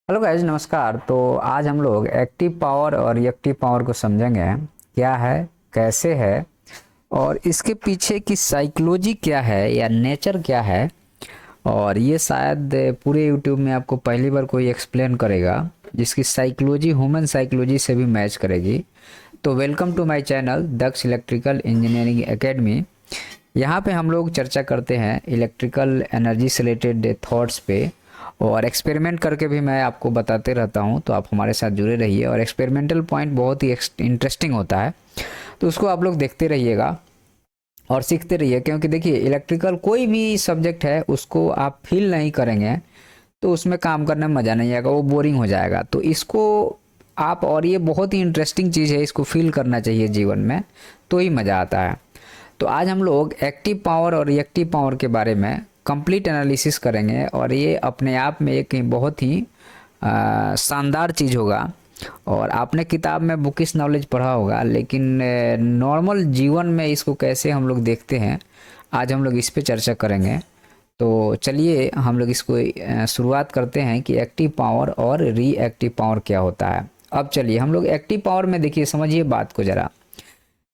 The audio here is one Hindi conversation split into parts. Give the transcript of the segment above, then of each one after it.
हेलो गाइस, नमस्कार। तो आज हम लोग एक्टिव पावर और रिएक्टिव पावर को समझेंगे। क्या है, कैसे है और इसके पीछे की साइकोलॉजी क्या है या नेचर क्या है। और ये शायद पूरे यूट्यूब में आपको पहली बार कोई एक्सप्लेन करेगा जिसकी साइकोलॉजी ह्यूमन साइकोलॉजी से भी मैच करेगी। तो welcome to my channel Daksh electrical engineering academy. यहाँ पे हम लोग चर्चा करते हैं इलेक्ट्रिकल एनर्जी से रिलेटेड थॉट्स पे, और एक्सपेरिमेंट करके भी मैं आपको बताते रहता हूँ। तो आप हमारे साथ जुड़े रहिए, और एक्सपेरिमेंटल पॉइंट बहुत ही इंटरेस्टिंग होता है, तो उसको आप लोग देखते रहिएगा और सीखते रहिए। क्योंकि देखिए, इलेक्ट्रिकल कोई भी सब्जेक्ट है उसको आप फील नहीं करेंगे तो उसमें काम करने में मज़ा नहीं आएगा, वो बोरिंग हो जाएगा। तो इसको आप, और ये बहुत ही इंटरेस्टिंग चीज़ है, इसको फील करना चाहिए जीवन में, तो ही मज़ा आता है। तो आज हम लोग एक्टिव पावर और रिएक्टिव पावर के बारे में कंप्लीट एनालिसिस करेंगे, और ये अपने आप में एक बहुत ही शानदार चीज़ होगा। और आपने किताब में बुकिश नॉलेज पढ़ा होगा, लेकिन नॉर्मल जीवन में इसको कैसे हम लोग देखते हैं, आज हम लोग इस पे चर्चा करेंगे। तो चलिए हम लोग इसको शुरुआत करते हैं कि एक्टिव पावर और रिएक्टिव पावर क्या होता है। अब चलिए हम लोग एक्टिव पावर में देखिए, समझिए बात को ज़रा।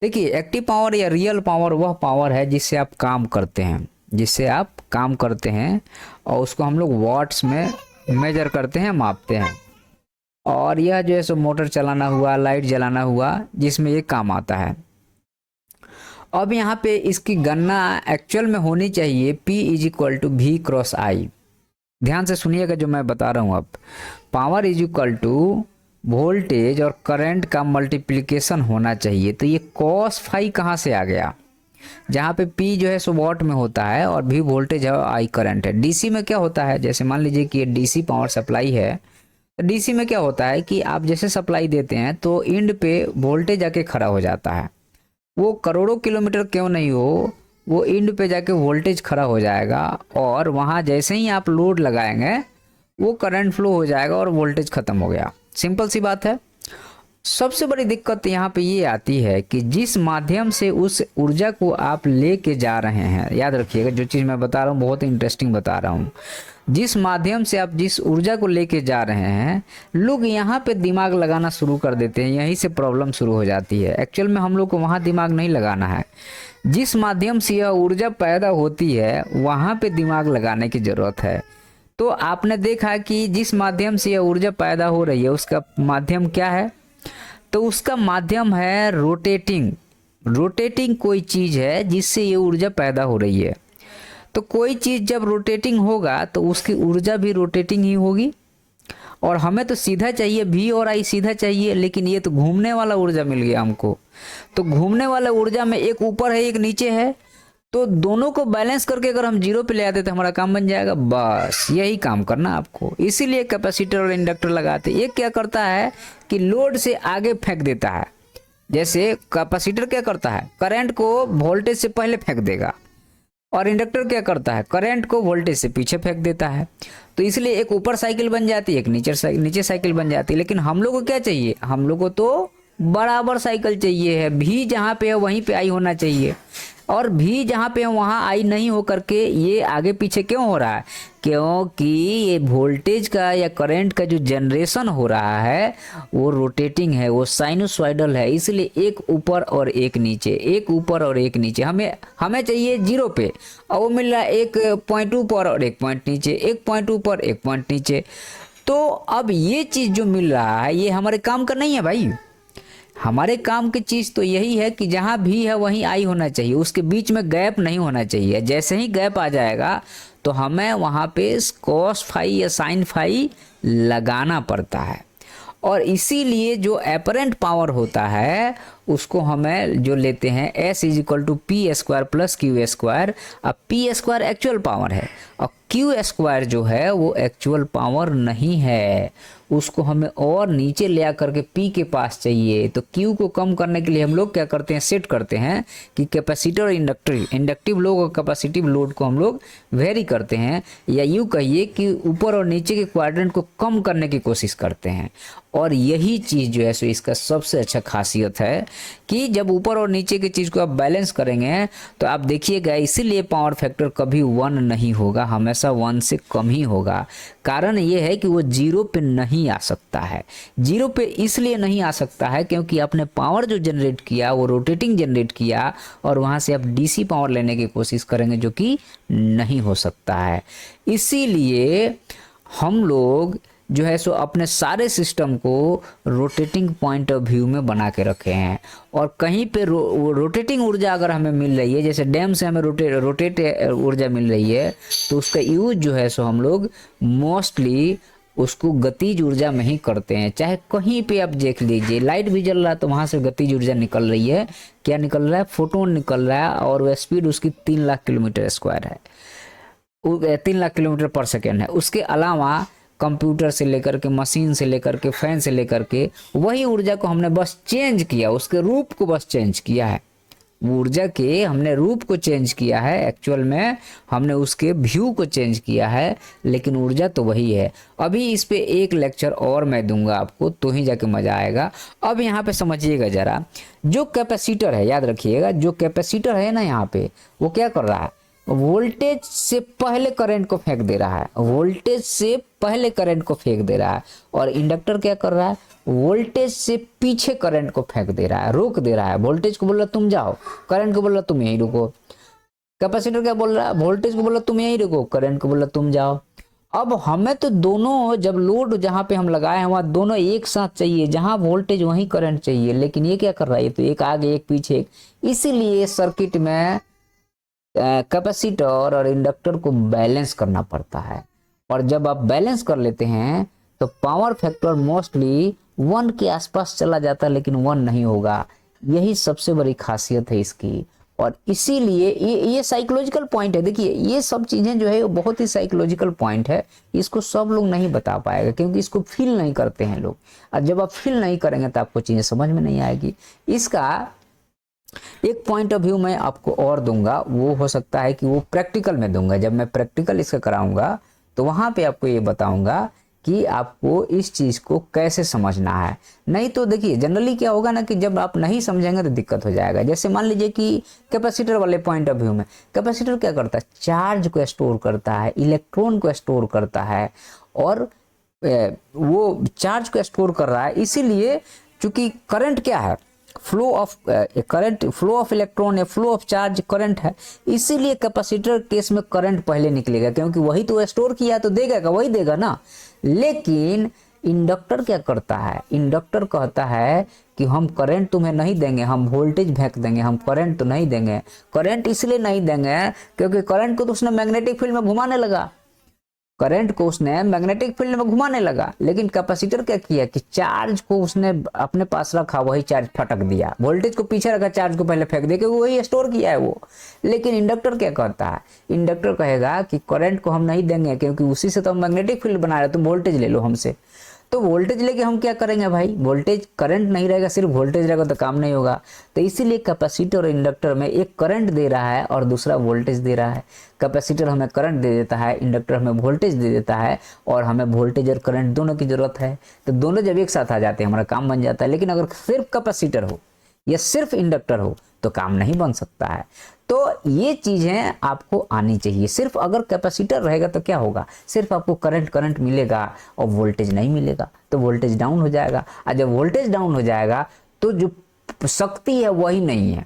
देखिए, एक्टिव पावर या रियल पावर वह पावर है जिससे आप काम करते हैं, जिससे आप काम करते हैं, और उसको हम लोग वॉट्स में मेजर करते हैं, मापते हैं। और यह जो है सो मोटर चलाना हुआ, लाइट जलाना हुआ, जिसमें ये काम आता है। अब यहाँ पे इसकी गणना एक्चुअल में होनी चाहिए P is equal to V cross I. ध्यान से सुनिएगा जो मैं बता रहा हूँ। अब power is equal to voltage और करंट का मल्टीप्लिकेशन होना चाहिए। तो ये कॉस फाई कहाँ से आ गया, जहाँ पे P जो है सो वॉट में होता है और V वोल्टेज है, I करंट है। डीसी में क्या होता है, जैसे मान लीजिए कि ये डीसी पावर सप्लाई है, तो डीसी में क्या होता है कि आप जैसे सप्लाई देते हैं तो इंड पे वोल्टेज आके खड़ा हो जाता है। वो करोड़ों किलोमीटर क्यों नहीं हो, वो इंड पे जाके वोल्टेज खड़ा हो जाएगा, और वहाँ जैसे ही आप लोड लगाएंगे वो करंट फ्लो हो जाएगा और वोल्टेज खत्म हो गया। सिंपल सी बात है। सबसे बड़ी दिक्कत यहाँ पे ये आती है कि जिस माध्यम से उस ऊर्जा को आप लेके जा रहे हैं, याद रखिएगा जो चीज़ मैं बता रहा हूँ बहुत इंटरेस्टिंग बता रहा हूँ। जिस माध्यम से आप जिस ऊर्जा को लेके जा रहे हैं, लोग यहाँ पे दिमाग लगाना शुरू कर देते हैं, यहीं से प्रॉब्लम शुरू हो जाती है। एक्चुअल में हम लोग को वहाँ दिमाग नहीं लगाना है। जिस माध्यम से यह ऊर्जा पैदा होती है वहाँ पे दिमाग लगाने की ज़रूरत है। तो आपने देखा कि जिस माध्यम से यह ऊर्जा पैदा हो रही है उसका माध्यम क्या है, तो उसका माध्यम है रोटेटिंग। रोटेटिंग कोई चीज़ है जिससे ये ऊर्जा पैदा हो रही है। तो कोई चीज़ जब रोटेटिंग होगा तो उसकी ऊर्जा भी रोटेटिंग ही होगी। और हमें तो सीधा चाहिए, भी और आई सीधा चाहिए, लेकिन ये तो घूमने वाला ऊर्जा मिल गया हमको। तो घूमने वाला ऊर्जा में एक ऊपर है एक नीचे है, तो दोनों को बैलेंस करके अगर हम जीरो पे ले आते तो हमारा काम बन जाएगा। बस यही काम करना आपको। इसीलिए कैपेसिटर और इंडक्टर लगाते। ये क्या करता है कि लोड से आगे फेंक देता है। जैसे कैपेसिटर क्या करता है, करंट को वोल्टेज से पहले फेंक देगा, और इंडक्टर क्या करता है, करंट को वोल्टेज से पीछे फेंक देता है। तो इसलिए एक ऊपर साइकिल बन जाती है, एक नीचे साइकिल बन जाती है। लेकिन हम लोग को क्या चाहिए, हम लोग को तो बराबर साइकिल चाहिए है। भी जहाँ पे है वहीं पे आई होना चाहिए, और भी जहाँ पे है वहाँ आई नहीं हो करके ये आगे पीछे क्यों हो रहा है, क्योंकि ये वोल्टेज का या करंट का जो जनरेशन हो रहा है वो रोटेटिंग है, वो साइनोसॉइडल है। इसलिए एक ऊपर और एक नीचे, एक ऊपर और एक नीचे। हमें चाहिए जीरो पे, और वो मिल रहा है एक पॉइंट ऊपर और एक पॉइंट नीचे, एक पॉइंट ऊपर एक पॉइंट नीचे। तो अब ये चीज़ जो मिल रहा है ये हमारे काम का नहीं है भाई। हमारे काम की चीज़ तो यही है कि जहाँ भी है वहीं आई होना चाहिए, उसके बीच में गैप नहीं होना चाहिए। जैसे ही गैप आ जाएगा तो हमें वहाँ पे कॉस फाई या साइन फाई लगाना पड़ता है। और इसीलिए जो एपरेंट पावर होता है उसको हमें जो लेते हैं S is equal to P square plus Q square. अब पी स्क्वायर एक्चुअल पावर है और क्यू स्क्वायर जो है वो एक्चुअल पावर नहीं है, उसको हमें और नीचे ले आकर के P के पास चाहिए। तो Q को कम करने के लिए हम लोग क्या करते हैं, सेट करते हैं कि कैपेसिटर और इंडक्टिव लोड और कैपेसिटिव लोड को हम लोग वेरी करते हैं, या यूँ कहिए कि ऊपर और नीचे के क्वाड्रेंट को कम करने की कोशिश करते हैं। और यही चीज़ जो है सो इसका सबसे अच्छा खासियत है कि जब ऊपर और नीचे की चीज़ को आप बैलेंस करेंगे तो आप देखिएगा, इसीलिए पावर फैक्टर कभी 1 नहीं होगा, हमेशा हमेशा 1 से कम ही होगा। कारण ये है कि वो 0 पे नहीं आ सकता है। 0 पे इसलिए नहीं आ सकता है क्योंकि आपने पावर जो जनरेट किया वो रोटेटिंग जनरेट किया, और वहाँ से आप डीसी पावर लेने की कोशिश करेंगे जो कि नहीं हो सकता है। इसीलिए हम लोग जो है सो अपने सारे सिस्टम को रोटेटिंग पॉइंट ऑफ व्यू में बना के रखे हैं। और कहीं पे रोटेटिंग ऊर्जा अगर हमें मिल रही है, जैसे डैम से हमें रोटेट ऊर्जा मिल रही है, तो उसका यूज जो है सो हम लोग मोस्टली उसको गतिज ऊर्जा में ही करते हैं। चाहे कहीं पे आप देख लीजिए, लाइट भी जल रहा है तो वहाँ से गतिज ऊर्जा निकल रही है। क्या निकल रहा है? फोटोन निकल रहा है, और वह स्पीड उसकी 3 लाख किलोमीटर स्क्वायर है, 3 लाख किलोमीटर पर सेकेंड है। उसके अलावा कंप्यूटर से लेकर के, मशीन से लेकर के, फैन से लेकर के, वही ऊर्जा को हमने बस चेंज किया, उसके रूप को बस चेंज किया है। ऊर्जा के हमने रूप को चेंज किया है, एक्चुअल में हमने उसके व्यू को चेंज किया है, लेकिन ऊर्जा तो वही है। अभी इस पे एक लेक्चर और मैं दूंगा आपको, तो ही जाके मजा आएगा। अब यहाँ पे समझिएगा जरा, जो कैपेसिटर है, याद रखिएगा, जो कैपेसिटर है ना यहाँ पे, वो क्या कर रहा है? वोल्टेज से पहले करंट को फेंक दे रहा है, वोल्टेज से पहले करंट को फेंक दे रहा है। और इंडक्टर क्या कर रहा है? वोल्टेज से पीछे करंट को फेंक दे रहा है, रोक दे रहा है। वोल्टेज को बोल रहा तुम जाओ, करंट को बोल रहा तुम यहीं रुको। कैपेसिटर क्या बोल रहा है? वोल्टेज को बोल रहा तुम यहीं रुको, करंट को बोल रहा तुम जाओ। अब हमें तो दोनों, जब लोड जहां पे हम लगाए हैं वहां दोनों एक साथ चाहिए, जहां वोल्टेज वहीं करंट चाहिए। लेकिन ये क्या कर रहा है? तो एक आगे एक पीछे। इसीलिए सर्किट में कैपेसिटर और इंडक्टर को बैलेंस करना पड़ता है। और जब आप बैलेंस कर लेते हैं तो पावर फैक्टर मोस्टली 1 के आसपास चला जाता है, लेकिन 1 नहीं होगा। यही सबसे बड़ी खासियत है इसकी। और इसीलिए ये साइकोलॉजिकल पॉइंट है। देखिए, ये सब चीजें जो है वो बहुत ही साइकोलॉजिकल पॉइंट है। इसको सब लोग नहीं बता पाएगा क्योंकि इसको फील नहीं करते हैं लोग। और जब आप फील नहीं करेंगे तो आपको चीजें समझ में नहीं आएगी। इसका एक पॉइंट ऑफ व्यू मैं आपको और दूंगा, वो हो सकता है कि वो प्रैक्टिकल में दूंगा। जब मैं प्रैक्टिकल इसका कराऊंगा तो वहां पे आपको ये बताऊंगा कि आपको इस चीज को कैसे समझना है। नहीं तो देखिए, जनरली क्या होगा ना कि जब आप नहीं समझेंगे तो दिक्कत हो जाएगा। जैसे मान लीजिए कि कैपेसिटर वाले पॉइंट ऑफ व्यू में, कैपेसिटर क्या करता है? चार्ज को स्टोर करता है, इलेक्ट्रॉन को स्टोर करता है। और वो चार्ज को स्टोर कर रहा है, इसीलिए चूंकि करंट क्या है? Flow of current, flow of electron या फ्लो ऑफ चार्ज करंट है। इसीलिए कैपेसिटर केस में करंट पहले निकलेगा, क्योंकि वही तो स्टोर किया तो देगा, वही देगा ना। लेकिन इंडक्टर क्या करता है? इंडक्टर कहता है कि हम करंट तुम्हें नहीं देंगे, हम वोल्टेज फेंक देंगे, हम करंट तो नहीं देंगे। करंट इसलिए नहीं देंगे क्योंकि करंट को तो उसने मैग्नेटिक फील्ड में घुमाने लगा, करंट को उसने मैग्नेटिक फील्ड में घुमाने लगा। लेकिन कैपेसिटर क्या किया कि चार्ज को उसने अपने पास रखा, वही चार्ज फटक दिया। वोल्टेज को पीछे रखा, चार्ज को पहले फेंक दिया, क्योंकि वही स्टोर किया है वो। लेकिन इंडक्टर क्या कहता है? इंडक्टर कहेगा कि करंट को हम नहीं देंगे क्योंकि उसी से तो हम मैग्नेटिक फील्ड बना रहे, तुम वोल्टेज ले लो हमसे। तो वोल्टेज लेके हम क्या करेंगे भाई? वोल्टेज, करंट नहीं रहेगा, सिर्फ वोल्टेज रहेगा तो काम नहीं होगा। तो इसीलिए कैपेसिटर और इंडक्टर में एक करंट दे रहा है और दूसरा वोल्टेज दे रहा है। कैपेसिटर हमें करंट दे देता है, इंडक्टर हमें वोल्टेज दे देता है, और हमें वोल्टेज और करंट दोनों की जरूरत है। तो दोनों जब एक साथ आ जाते हैं हमारा काम बन जाता है। लेकिन अगर सिर्फ कैपेसिटर हो या सिर्फ इंडक्टर हो तो काम नहीं बन सकता है। तो ये चीजें आपको आनी चाहिए। सिर्फ अगर कैपेसिटर रहेगा तो क्या होगा? सिर्फ आपको करंट मिलेगा और वोल्टेज नहीं मिलेगा, तो वोल्टेज डाउन हो जाएगा। और जब वोल्टेज डाउन हो जाएगा तो जो शक्ति है वही नहीं है।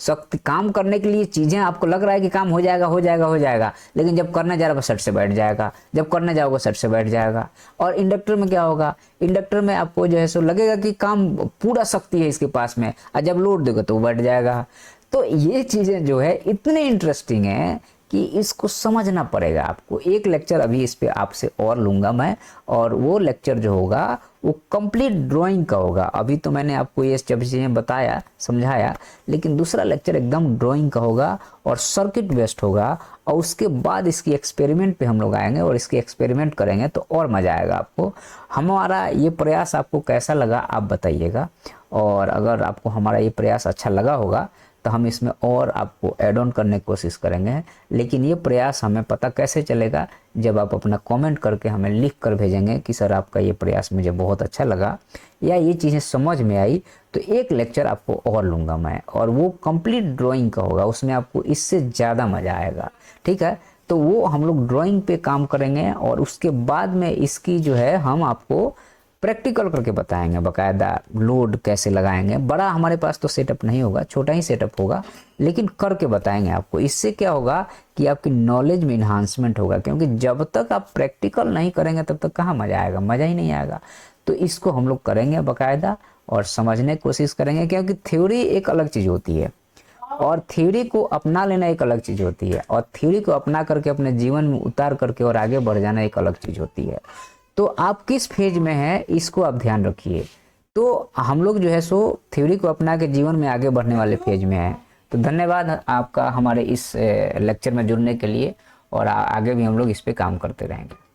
शक्ति, काम करने के लिए चीजें आपको लग रहा है कि काम हो जाएगा हो जाएगा हो जाएगा, लेकिन जब करने जा रहा है सट से बैठ जाएगा, जब करने जाओगे सट से बैठ जाएगा। और इंडक्टर में क्या होगा? इंडक्टर में आपको जो है सो लगेगा कि काम पूरा शक्ति है इसके पास में, और जब लोड देगा तो बैठ जाएगा। तो ये चीजें जो है इतने इंटरेस्टिंग है कि इसको समझना पड़ेगा आपको। एक लेक्चर अभी इस पे आपसे और लूंगा मैं, और वो लेक्चर जो होगा वो कंप्लीट ड्राइंग का होगा। अभी तो मैंने आपको ये सब चीज़ें बताया, समझाया, लेकिन दूसरा लेक्चर एकदम ड्राइंग का होगा और सर्किट बेस्ड होगा। और उसके बाद इसकी एक्सपेरिमेंट पे हम लोग आएंगे और इसकी एक्सपेरिमेंट करेंगे तो और मज़ा आएगा आपको। हमारा ये प्रयास आपको कैसा लगा आप बताइएगा, और अगर आपको हमारा ये प्रयास अच्छा लगा होगा तो हम इसमें और आपको ऐड ऑन करने की कोशिश करेंगे। लेकिन ये प्रयास हमें पता कैसे चलेगा? जब आप अपना कमेंट करके हमें लिख कर भेजेंगे कि सर आपका ये प्रयास मुझे बहुत अच्छा लगा या ये चीज़ें समझ में आई, तो एक लेक्चर आपको और लूँगा मैं, और वो कंप्लीट ड्राइंग का होगा। उसमें आपको इससे ज़्यादा मज़ा आएगा। ठीक है, तो वो हम लोग ड्राइंग पे काम करेंगे और उसके बाद में इसकी जो है हम आपको प्रैक्टिकल करके बताएंगे, बकायदा लोड कैसे लगाएंगे। बड़ा हमारे पास तो सेटअप नहीं होगा, छोटा ही सेटअप होगा, लेकिन करके बताएंगे आपको। इससे क्या होगा कि आपकी नॉलेज में इन्हांसमेंट होगा, क्योंकि जब तक आप प्रैक्टिकल नहीं करेंगे तब तक कहाँ मज़ा आएगा, मज़ा ही नहीं आएगा। तो इसको हम लोग करेंगे बकायदा और समझने की कोशिश करेंगे, क्योंकि थ्योरी एक अलग चीज़ होती है और थ्योरी को अपना लेना एक अलग चीज़ होती है, और थ्योरी को अपना करके अपने जीवन में उतार करके और आगे बढ़ जाना एक अलग चीज़ होती है। तो आप किस फेज में हैं इसको आप ध्यान रखिए। तो हम लोग जो है सो थ्योरी को अपना के जीवन में आगे बढ़ने वाले फेज में हैं। तो धन्यवाद आपका हमारे इस लेक्चर में जुड़ने के लिए, और आगे भी हम लोग इस पे काम करते रहेंगे।